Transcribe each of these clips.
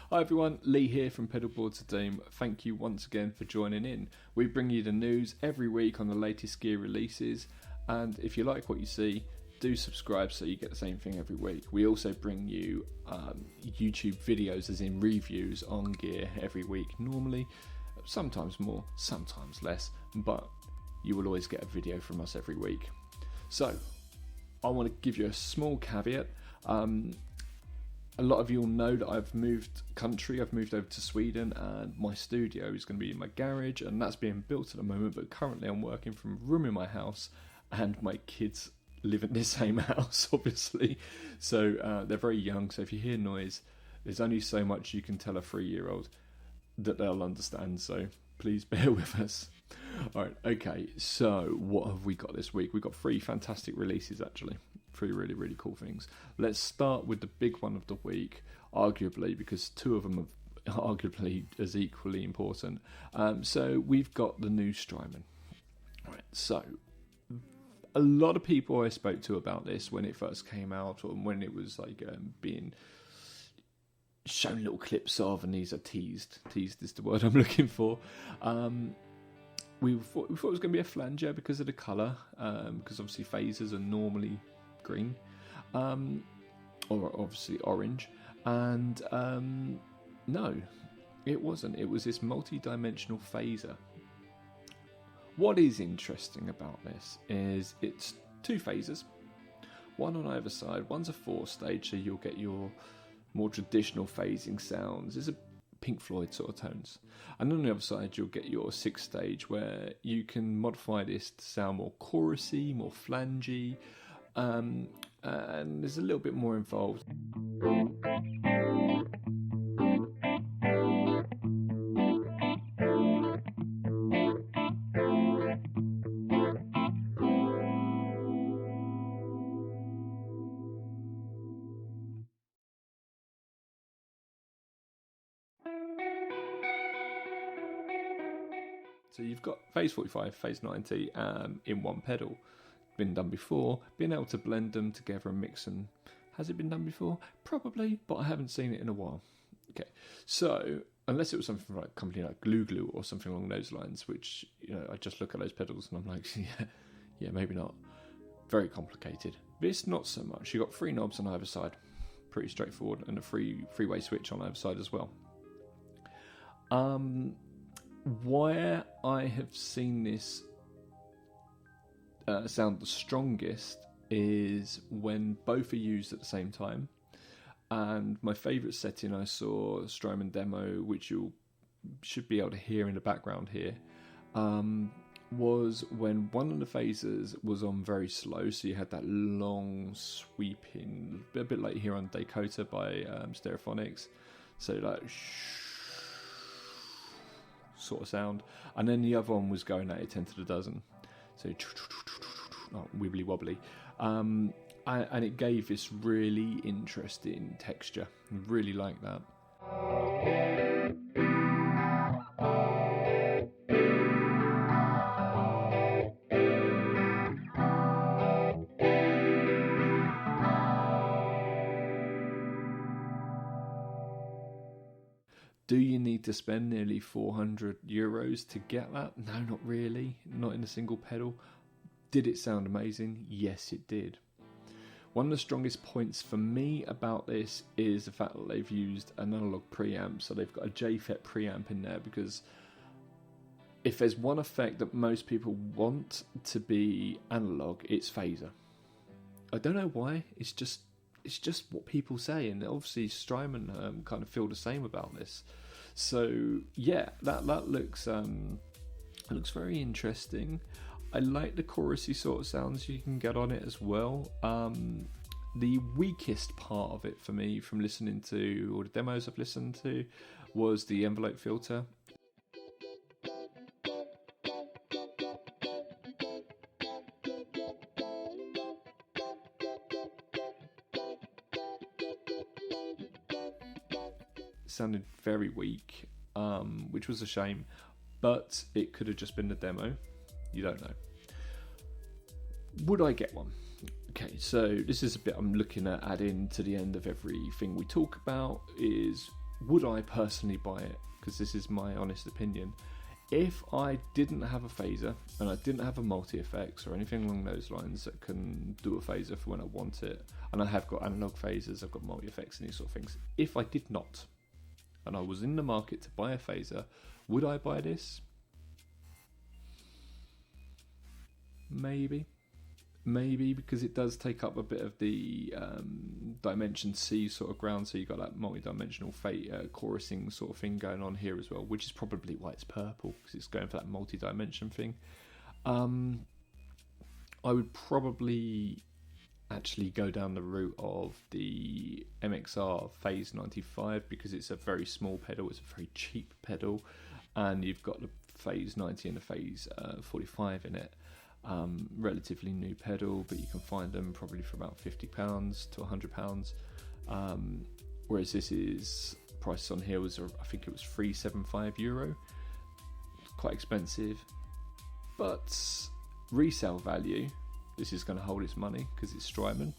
Hi everyone, Lee here from Pedalboards Team. Thank you once again for joining in. We bring you the news every week on the latest gear releases, and if you like what you see, do subscribe so you get the same thing every week. We also bring you YouTube videos, as in reviews on gear every week, normally, sometimes more, sometimes less, but you will always get a video from us every week. So, I want to give you a small caveat. A lot of you will know that I've moved country. I've moved over to Sweden, and my studio is going to be in my garage, and that's being built at the moment. But currently, I'm working from a room in my house, and my kids live in the same house, obviously. So they're very young. So if you hear noise, there's only so much you can tell a 3-year-old that they'll understand. So please bear with us. All right, okay. So what have we got this week? We've got 3 fantastic releases, actually. 3 really, really cool things. Let's start with the big one of the week, arguably, because 2 of them are arguably as equally important. So we've got the new Strymon. All right, so a lot of people I spoke to about this when it first came out, or when it was like being shown little clips of, and these are teased is the word I'm looking for. We thought it was going to be a flanger because of the colour, because obviously phasers are normally green, or obviously orange, and no, it wasn't. It was this multi-dimensional phaser. What is interesting about this is it's 2 phasers, one on either side. One's a 4-stage, so you'll get your more traditional phasing sounds. It's a Pink Floyd sort of tones. And on the other side, you'll get your 6-stage, where you can modify this to sound more chorusy, more flangey, and there's a little bit more involved. So you've got phase 45, phase 90 in one pedal. Been done before. Being able to blend them together and mix them. Has it been done before? Probably, but I haven't seen it in a while. Okay, so unless it was something like a company like Glue or something along those lines, which, you know, I just look at those pedals and I'm like, yeah, maybe not. Very complicated. This not so much. You've got 3 knobs on either side, pretty straightforward, and a three-way switch on either side as well. Where I have seen this sound the strongest is when both are used at the same time. And my favourite setting I saw, Strymon demo, which you should be able to hear in the background here, was when one of the phasers was on very slow, so you had that long sweeping, a bit like you hear on Dakota by Stereophonics, so like sort of sound, and then the other one was going at it 10 to the dozen, so wibbly wobbly, and it gave this really interesting texture. Really like that. Do you need to spend nearly €400 to get that? No, not really. Not in a single pedal. Did it sound amazing? Yes, it did. One of the strongest points for me about this is the fact that they've used an analog preamp. So they've got a JFET preamp in there, because if there's one effect that most people want to be analog, it's phaser. I don't know why. It's just what people say, and obviously Strymon kind of feel the same about this. So yeah, that looks very interesting. I like the chorusy sort of sounds you can get on it as well. The weakest part of it for me, from listening to all the demos I've listened to, was the envelope filter. Sounded very weak, which was a shame, but it could have just been the demo. You don't know. Would I get one? Okay, so this is a bit I'm looking at adding to the end of everything we talk about, is would I personally buy it? Because this is my honest opinion. If I didn't have a phaser and I didn't have a multi-effects or anything along those lines that can do a phaser for when I want it, and I have got analog phasers, I've got multi-effects and these sort of things. If I did not, and I was in the market to buy a phaser, would I buy this? Maybe, because it does take up a bit of the Dimension C sort of ground, so you've got that multi-dimensional chorusing sort of thing going on here as well, which is probably why it's purple, because it's going for that multi-dimension thing. I would probably actually go down the route of the MXR Phase 95, because it's a very small pedal, it's a very cheap pedal, and you've got the Phase 90 and the Phase 45 in it. Relatively new pedal, but you can find them probably for about £50 to £100, whereas this is price on here was, I think it was €375. Quite expensive, but resale value, this is going to hold its money because it's Strymon,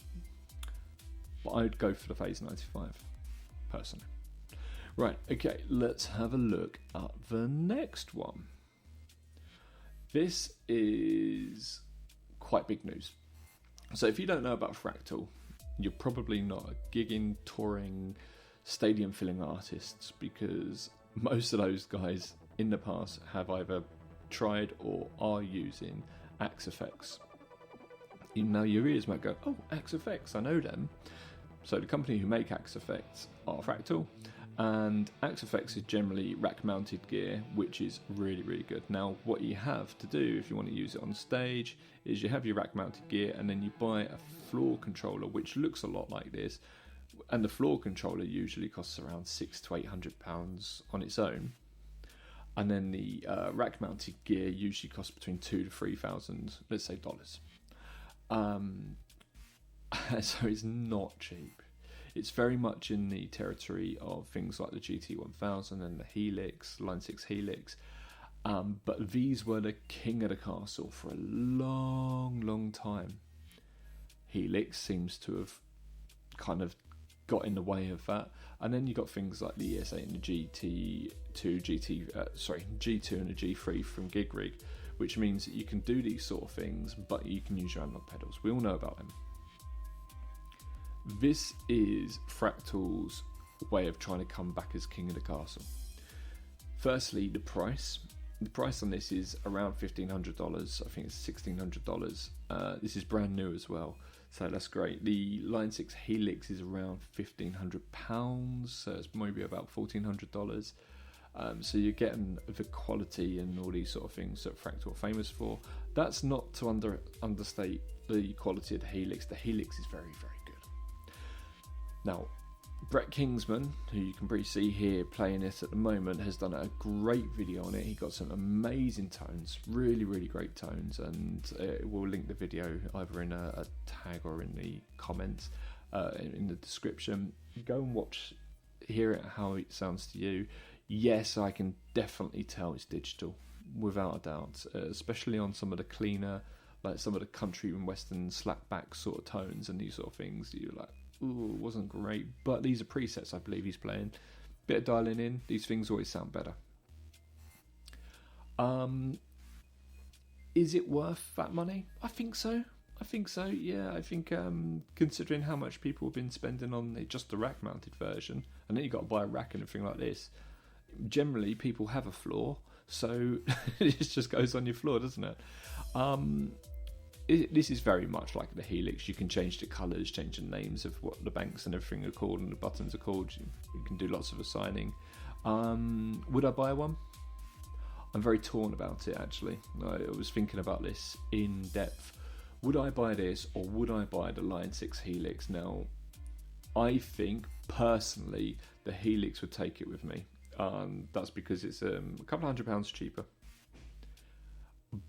but I'd go for the Phase 95 personally. Right, okay, let's have a look at the next one. This is quite big news. So if you don't know about Fractal, you're probably not a gigging, touring, stadium-filling artists, because most of those guys in the past have either tried or are using Axe Effects. Now your ears might go, oh, Axe Effects, I know them. So the company who make Axe Effects are Fractal, and Axe Effects is generally rack-mounted gear, which is really, really good. Now, what you have to do if you want to use it on stage is you have your rack-mounted gear, and then you buy a floor controller, which looks a lot like this. And the floor controller usually costs around £600 to £800 on its own. And then the rack-mounted gear usually costs between $2,000 to $3,000, let's say dollars. So it's not cheap. It's very much in the territory of things like the GT1000 and the Helix, Line 6 Helix. But these were the king of the castle for a long, long time. Helix seems to have kind of got in the way of that. And then you got things like the ES8 and the G2 and the G3 from Gig Rig, which means that you can do these sort of things, but you can use your analog pedals. We all know about them. This is Fractal's way of trying to come back as king of the castle. Firstly, the price. The price on this is around $1,500. I think it's $1,600. This is brand new as well, so that's great. The Line 6 Helix is around £1,500, so it's maybe about $1,400. So you're getting the quality and all these sort of things that Fractal are famous for. That's not to understate the quality of the Helix. The Helix is very, very good. Now, Bret Kingman, who you can probably see here playing it at the moment, has done a great video on it. He got some amazing tones, really, really great tones, and we'll link the video either in a tag or in the comments, in the description. Go and watch, hear it, how it sounds to you. Yes, I can definitely tell it's digital, without a doubt, especially on some of the cleaner, like some of the country and western slapback sort of tones and these sort of things. You're like, ooh, it wasn't great, but these are presets I believe he's playing. Bit of dialing in, these things always sound better. Is it worth that money? I think so, yeah. I think considering how much people have been spending on just the rack mounted version, and then you've got to buy a rack and everything like this. Generally people have a floor, so it just goes on your floor, doesn't it? This is very much like the Helix. You can change the colours, change the names of what the banks and everything are called and the buttons are called. You can do lots of assigning. Would I buy one? I'm very torn about it, actually. I was thinking about this in depth. Would I buy this, or would I buy the Line 6 Helix? Now, I think personally the Helix would take it with me. That's because it's a couple £100 cheaper.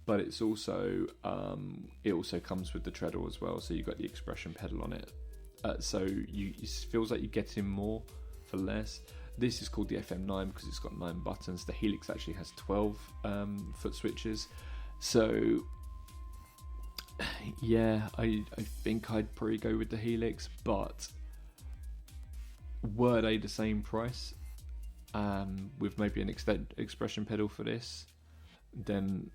But it's also it also comes with the treadle as well, so you've got the expression pedal on it, so it feels like you're getting more for less. This is called the FM9 because it's got 9 buttons. The Helix actually has 12 foot switches, so yeah, I think I'd probably go with the Helix. But were they the same price? with maybe an expression pedal for this, then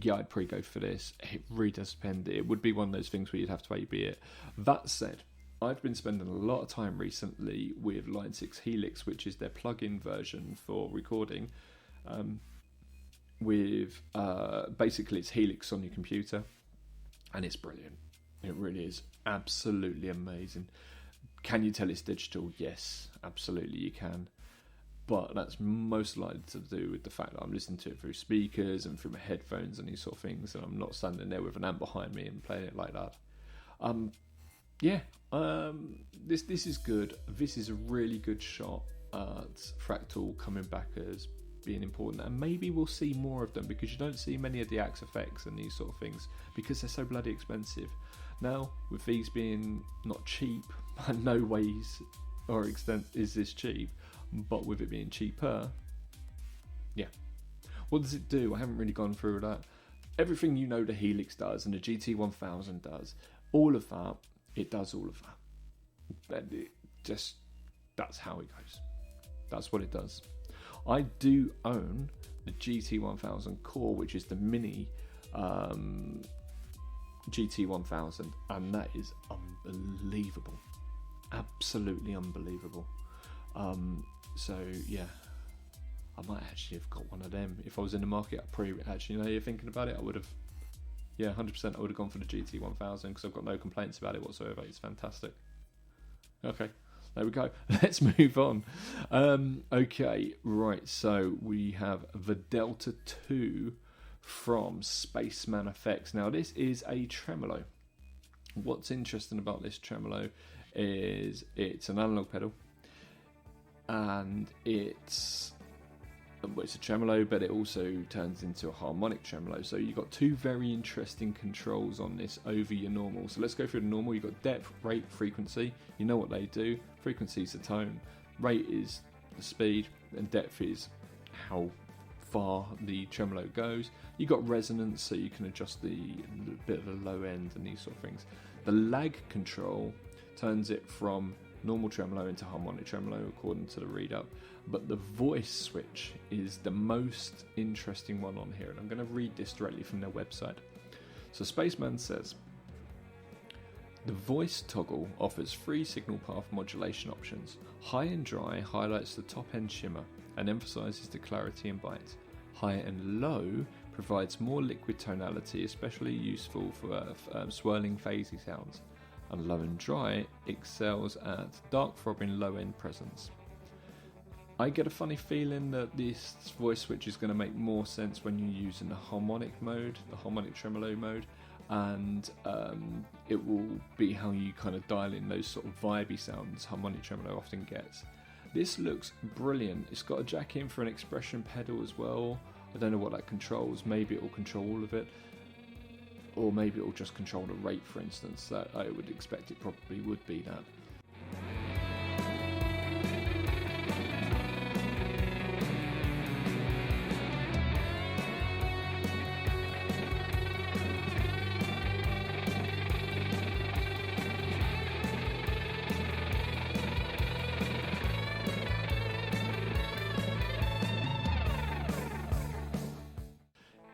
yeah, I'd probably go for this. It really does depend. It would be one of those things where you'd have to A/B it. That said, I've been spending a lot of time recently with Line 6 Helix, which is their plug-in version for recording. Basically it's Helix on your computer, and it's brilliant. It really is absolutely amazing. Can you tell it's digital? Yes, absolutely you can. But that's most likely to do with the fact that I'm listening to it through speakers and through my headphones and these sort of things, and I'm not standing there with an amp behind me and playing it like that. This is good. This is a really good shot at Fractal coming back as being important, and maybe we'll see more of them, because you don't see many of the Axe effects and these sort of things because they're so bloody expensive. Now, with these being not cheap, and no ways or extent is this cheap, but with it being cheaper, yeah. What does it do? I haven't really gone through that. Everything you know the Helix does and the GT1000 does, all of that, it does all of that. And it just, that's how it goes. That's what it does. I do own the GT1000 Core, which is the mini GT1000, and that is unbelievable. Absolutely unbelievable. So yeah, I might actually have got one of them if I was in the market. You're thinking about it, I would have, 100% I would have gone for the GT1000, because I've got no complaints about it whatsoever. It's fantastic. Okay, there we go. Let's move on. Okay, right, so we have the Delta 2 from Spaceman Effects. Now this is a tremolo. What's interesting about this tremolo is it's an analog pedal, and it's a tremolo, but it also turns into a harmonic tremolo. So you've got two very interesting controls on this over your normal. So let's go through the normal. You've got depth, rate, frequency. You know what they do. Frequency is the tone, rate is the speed, and depth is how far the tremolo goes. You've got resonance, so you can adjust the bit of the low end and these sort of things. The lag control turns it from normal tremolo into harmonic tremolo according to the read up, but the voice switch is the most interesting one on here, and I'm going to read this directly from their website. So Spaceman says, the voice toggle offers 3 signal path modulation options. High and dry highlights the top end shimmer and emphasizes the clarity and bite. High and low provides more liquid tonality, especially useful for swirling phasey sounds. And low and dry excels at dark throbbing low end presence. I get a funny feeling that this voice switch is going to make more sense when you're using the harmonic mode, the harmonic tremolo mode, and it will be how you kind of dial in those sort of vibey sounds harmonic tremolo often gets. This looks brilliant. It's got a jack in for an expression pedal as well. I don't know what that controls. Maybe it will control all of it, or maybe it will just control the rate, for instance. That I would expect it probably would be that.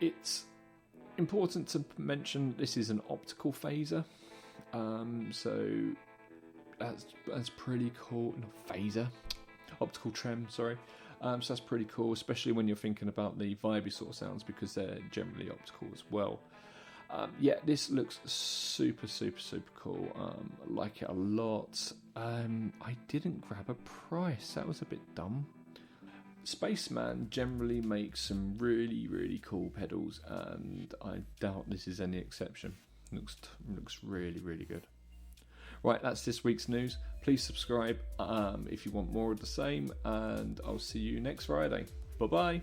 It's important to mention this is an optical phaser, so that's pretty cool. Not phaser, optical trem, sorry. So that's pretty cool, especially when you're thinking about the vibey sort of sounds, because they're generally optical as well. Yeah, this looks super cool. I like it a lot. I didn't grab a price, that was a bit dumb. Spaceman generally makes some really cool pedals, and I doubt this is any exception. Looks really good. Right, that's this week's news. Please subscribe if you want more of the same, and I'll see you next Friday. Bye bye.